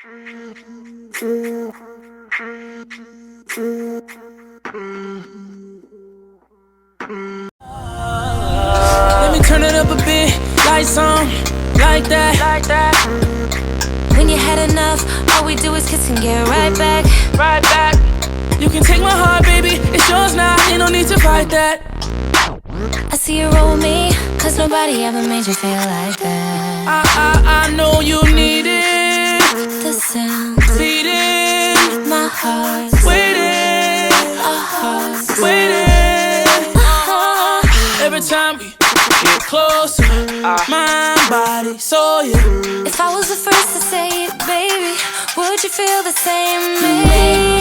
Let me turn it up a bit, lights on, like that. When you had enough, all we do is kiss and get right back. Right back. You can take my heart, baby, it's yours now, ain't no need to fight that. I see you roll with me, cause nobody ever made you feel like that. I know you need it. The sound, Beating, my heart, waiting, our hearts, waiting. Every time we get closer, mind, body, soul, yeah. If I was the first to say it, baby, would you feel the same way?